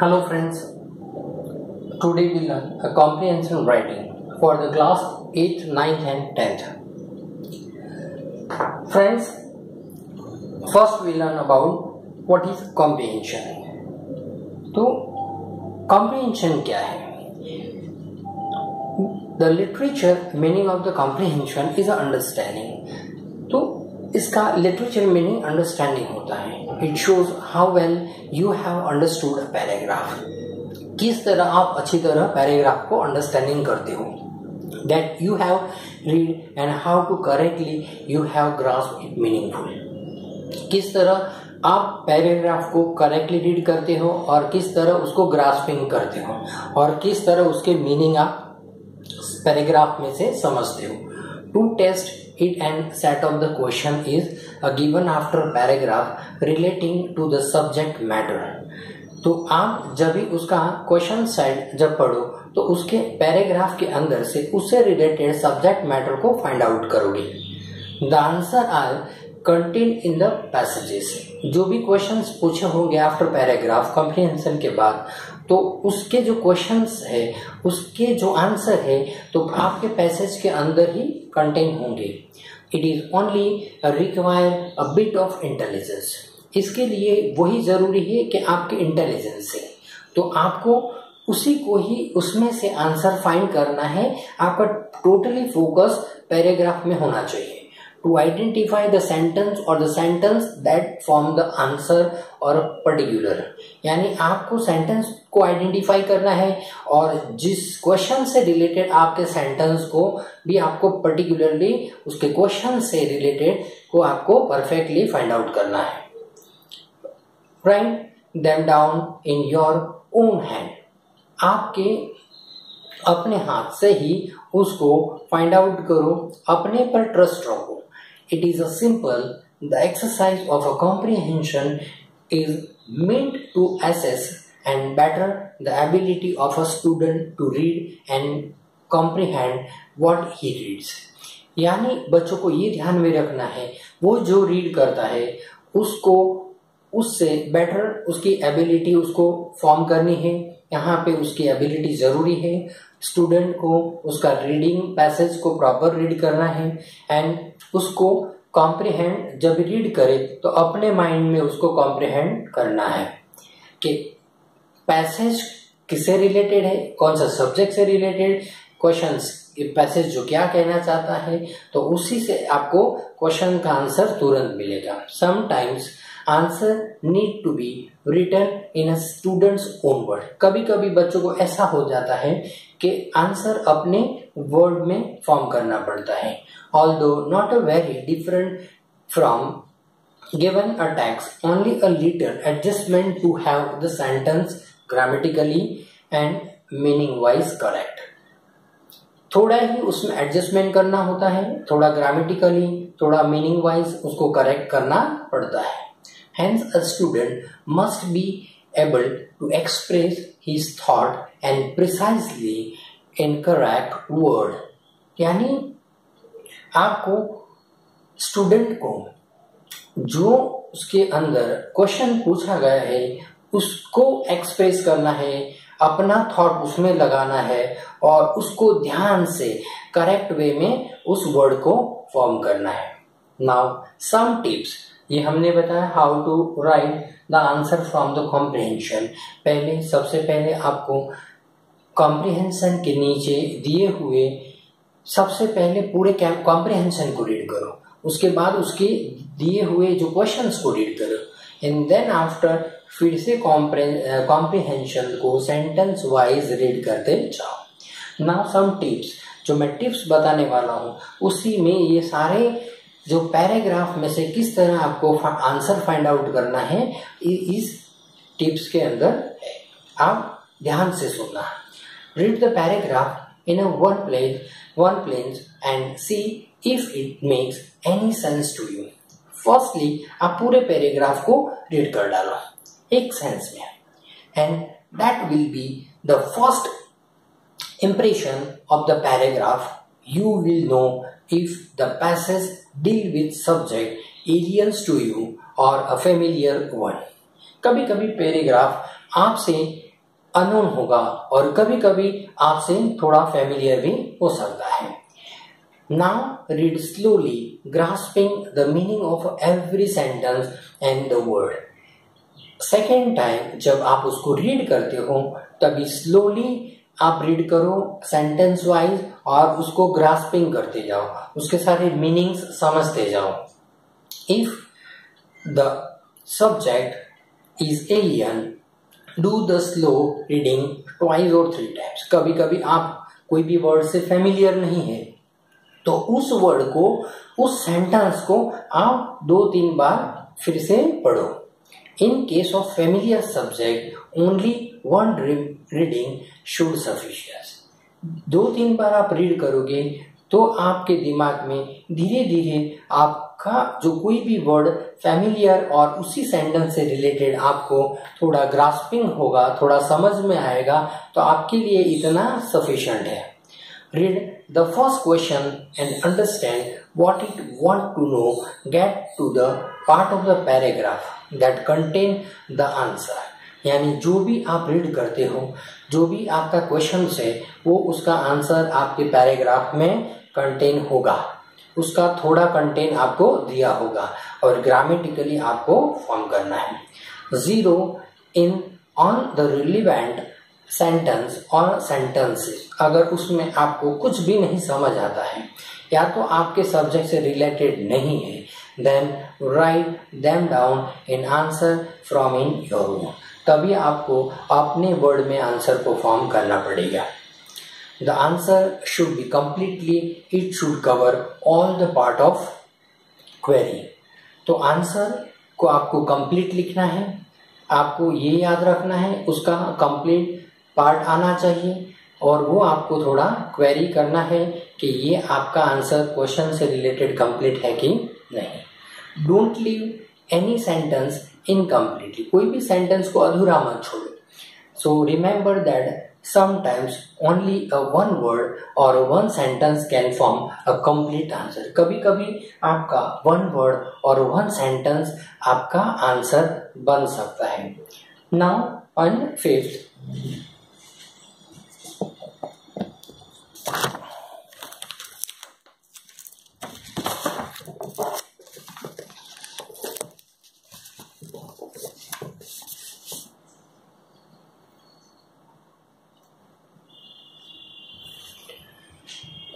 Hello friends, today we learn a comprehension writing for the class 8th, 9th and 10th. Friends, first we learn about what is comprehension. तो comprehension क्या है? The literature meaning of the comprehension is a understanding. तो इसका literature meaning understanding होता है. It shows how well you have understood a paragraph. किस तरह आप अच्छी तरह पैराग्राफ को अंडरस्टैंडिंग करते हो. That you have read and how to correctly you have grasped it meaningful. किस तरह आप पैराग्राफ को करेक्टली रीड करते हो और किस तरह उसको ग्रास्पिंग करते हो और किस तरह उसके मीनिंग आप पैराग्राफ में से समझते हो. To test it and set of the question is given after paragraph relating to the subject matter. तो आप जब भी उसका क्वेश्चन सेट जब पढ़ो तो उसके पैराग्राफ के अंदर से उससे रिलेटेड सब्जेक्ट मैटर को फाइंड आउट करोगे. The answer are contain in the passages. जो भी क्वेश्चंस पूछे होंगे आफ्टर पैराग्राफ कॉम्प्रिहेंशन के बाद, तो उसके जो क्वेश्चंस है उसके जो आंसर है तो आपके पैसेज के अंदर ही कंटेन होंगे. It is only require a bit of intelligence. इसके लिए वही जरूरी है कि आपके इंटेलिजेंस है, तो आपको उसी को ही उसमें से आंसर फाइंड करना है. आपका टोटली फोकस पैराग्राफ में होना चाहिए. To identify the sentence or the sentence that form the answer or particular, यानी आपको सेंटेंस को आइडेंटिफाई करना है और जिस क्वेश्चन से रिलेटेड आपके सेंटेंस को भी आपको पर्टिकुलरली उसके क्वेश्चन से रिलेटेड को आपको परफेक्टली फाइंड आउट करना है. Write them down in your own hand. आपके अपने हाथ से ही उसको फाइंड आउट करो, अपने पर ट्रस्ट रखो. It is a simple, the exercise of a comprehension is meant to assess and better the ability of a student to read and comprehend what he reads. यानी बच्चों को ये ध्यान में रखना है वो जो रीड करता है उसको उससे बेटर उसकी एबिलिटी उसको फॉर्म करनी है. यहाँ पे उसकी एबिलिटी जरूरी है. स्टूडेंट को उसका रीडिंग पैसेज को प्रॉपर रीड करना है एंड उसको कॉम्प्रिहेंड जब रीड करे तो अपने माइंड में उसको कॉम्प्रिहेंड करना है कि पैसेज किससे रिलेटेड है, कौन सा सब्जेक्ट से रिलेटेड क्वेश्चंस, पैसेज जो क्या कहना चाहता है, तो उसी से आपको क्वेश्चन का आंसर तुरंत मिलेगा. Sometimes answer need to be written in a student's own word. कभी कभी बच्चों को ऐसा हो जाता है कि आंसर अपने वर्ड में फॉर्म करना पड़ता है. Although not a very different from given a text, only a little adjustment to have the sentence grammatically and meaning wise correct. थोड़ा ही उसमें एडजस्टमेंट करना होता है, थोड़ा ग्रामेटिकली थोड़ा मीनिंग वाइज उसको करेक्ट करना पड़ता है. Hence a student must be able to express his thought and precisely in correct word. यानी आपको स्टूडेंट को जो उसके अंदर क्वेश्चन पूछा गया है उसको एक्सप्रेस करना है, अपना थॉट उसमें लगाना है और उसको ध्यान से करेक्ट वे में उस वर्ड को फॉर्म करना है. Now some tips. ये हमने बताया how to write the answer from the comprehension. सबसे पहले आपको कॉम्प्रिहेंशन के नीचे दिए हुए सबसे पहले पूरे कॉम्प्रिहेंशन को रीड करो, उसके बाद उसके दिए हुए जो क्वेश्चंस को रीड करो एंड देन आफ्टर फिर से कॉम्प्रिहेंशन को सेंटेंस वाइज रीड करते जाओ. Now some tips. जो मैं टिप्स बताने वाला हूँ उसी में ये सारे जो पैराग्राफ में से किस तरह आपको आंसर फाइंड आउट करना है इस टिप्स के अंदर है. आप ध्यान से सुनना. Read the paragraph in a one place and see if it makes any sense to you. Firstly, आप पूरे पैराग्राफ को रीड कर डालो एक सेंस में and that will be the first impression of the paragraph. You will know if the passage deal with subject aliens to you or a familiar one. कभी कभी paragraph आपसे अननोन होगा और कभी कभी आपसे थोड़ा फेमिलियर भी हो सकता है। Now read slowly, grasping the meaning of every sentence and the word. Second time जब आप उसको रीड करते हो तभी स्लोली आप रीड करो सेंटेंस वाइज और उसको ग्रास्पिंग करते जाओ, उसके सारे मीनिंग्स समझते जाओ। If the subject is alien, do the slow reading twice और 3 टाइम्स। कभी कभी आप कोई भी वर्ड से फेमिलियर नहीं है तो उस वर्ड को, उस सेंटेंस को आप 2-3 बार फिर से पढ़ो। In case of familiar subject, only one reading should suffice. 2-3 बार आप रीड करोगे तो आपके दिमाग में धीरे धीरे आपका जो कोई भी वर्ड फैमिलियर और उसी सेंटेंस से रिलेटेड आपको थोड़ा ग्रास्पिंग होगा, थोड़ा समझ में आएगा, तो आपके लिए इतना सफिशिएंट है। Read the first question and understand what it want to know. Get to the part of the paragraph that contain the answer. यानी जो भी आप रीड करते हो, जो भी आपका क्वेश्चन है, वो उसका आंसर आपके पैराग्राफ में कंटेन होगा, उसका थोड़ा कंटेन आपको दिया होगा और ग्रामेटिकली आपको फॉर्म करना है। 0 in on the relevant sentence और सेंटेंसेस। अगर उसमें आपको कुछ भी नहीं समझ आता है या तो आपके सब्जेक्ट से रिलेटेड नहीं है, then write them down in answer from in your own. तभी आपको अपने वर्ड में आंसर को फॉर्म करना पड़ेगा। The answer should be completely, it should cover all the part of query. तो आंसर को आपको कंप्लीट लिखना है, आपको ये याद रखना है उसका कंप्लीट पार्ट आना चाहिए और वो आपको थोड़ा क्वेरी करना है कि ये आपका आंसर क्वेश्चन से रिलेटेड कंप्लीट है कि नहीं। Don't leave any sentence incompletely, कोई भी सेंटेंस को अधूरा मत छोड़ो। So remember that sometimes only one word और one sentence can form a complete answer. कभी कभी आपका one word और one sentence आपका आंसर बन सकता है। Now on 5th,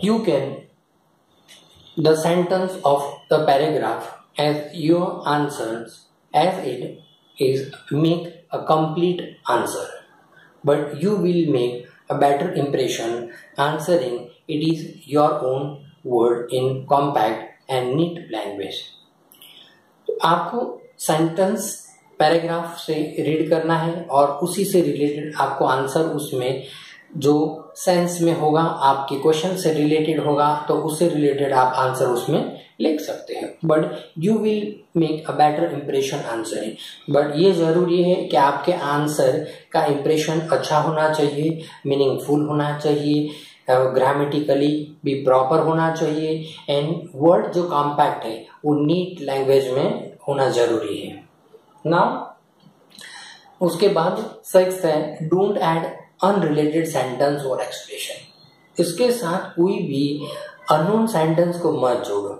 you can the sentence of the paragraph as your answers as it is make a complete answer, but you will make a better impression answering it is your own word in compact and neat language. आपको sentence paragraph से read करना है और उसी से related आपको answer उसमें जो सेंस में होगा, आपके क्वेश्चन से रिलेटेड होगा, तो उससे रिलेटेड आप आंसर उसमें लिख सकते हैं। But you will make a better impression answering. But ये जरूरी है कि आपके आंसर का इम्प्रेशन अच्छा होना चाहिए, मीनिंगफुल होना चाहिए, ग्रामेटिकली भी प्रॉपर होना चाहिए एंड वर्ड जो कॉम्पैक्ट है वो नीट लैंग्वेज में होना जरूरी है। नाउ उसके बाद 6th है डोंट ऐड अनरिलेटेड सेंटेंस और एक्सप्रेशन। इसके साथ कोई भी अननोन सेंटेंस को मत जोड़ो।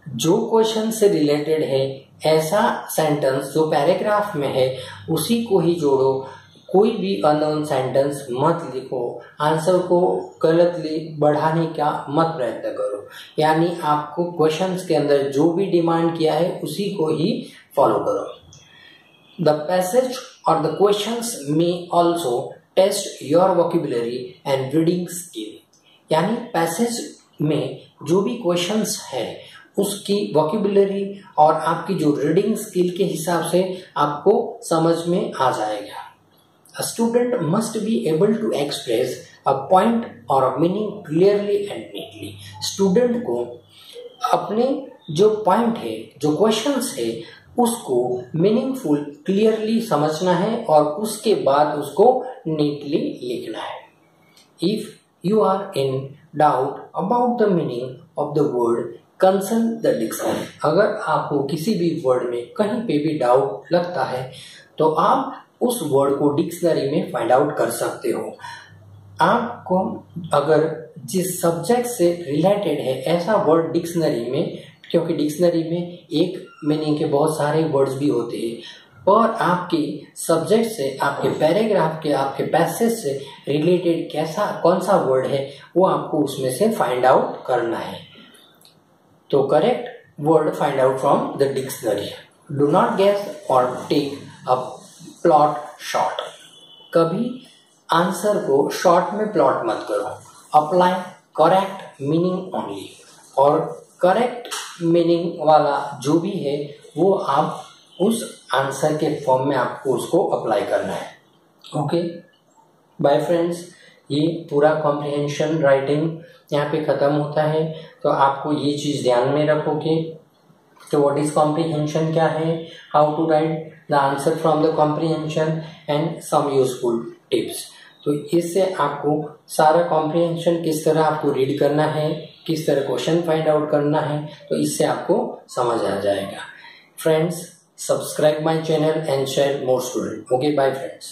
जो क्वेश्चन से रिलेटेड है ऐसा सेंटेंस जो पैराग्राफ में है उसी को ही जोड़ो। कोई भी अननोन सेंटेंस मत लिखो, आंसर को गलतली बढ़ाने का मत प्रयत्न करो। यानी आपको क्वेश्चंस के अंदर जो भी डिमांड किया है उसी को ही फॉलो करो। द पैसेज और द क्वेश्चंस में also test your vocabulary and reading skill. यानी पैसेज में जो भी क्वेश्चंस है उसकी वोकेबुलरी और आपकी जो रीडिंग स्किल के हिसाब से आपको समझ में आ जाएगा। A student must be able to express a point or a meaning clearly and neatly. Student को अपने जो पॉइंट है, जो क्वेश्चंस है, उसको मीनिंगफुल क्लियरली समझना है और उसके बाद उसको नीटली लिखना है। If you are in doubt about the meaning of the word, consult the dictionary. अगर आपको किसी भी वर्ड में कहीं पे भी डाउट लगता है तो आप उस वर्ड को डिक्शनरी में फाइंड आउट कर सकते हो। आपको अगर जिस सब्जेक्ट से रिलेटेड है ऐसा वर्ड डिक्शनरी में, क्योंकि डिक्शनरी में एक मीनिंग के बहुत सारे वर्ड्स भी होते हैं, और आपके सब्जेक्ट से, आपके पैराग्राफ के, आपके पैसेज से रिलेटेड कौन सा वर्ड है वो आपको उसमें से फाइंड आउट करना है। तो correct word find out from the dictionary. Do not guess और टेक अ प्लॉट शॉर्ट। कभी आंसर को शॉर्ट में प्लॉट मत करो। अप्लाई करेक्ट मीनिंग ओनली, और करेक्ट मीनिंग वाला जो भी है वो आप उस आंसर के फॉर्म में आपको उसको अप्लाई करना है। ओके बाय फ्रेंड्स, ये पूरा कॉम्प्रिहेंशन राइटिंग यहाँ पे खत्म होता है। तो आपको ये चीज ध्यान में रखोगे तो व्हाट इज कॉम्प्रिहेंशन क्या है, how to write the answer from the comprehension and some useful tips. तो इससे आपको सारा कॉम्प्रिहेंशन किस तरह आपको रीड करना है, किस तरह क्वेश्चन फाइंड आउट करना है, तो इससे आपको समझ आ जाएगा। Friends, subscribe my channel and share more students. Okay, bye friends.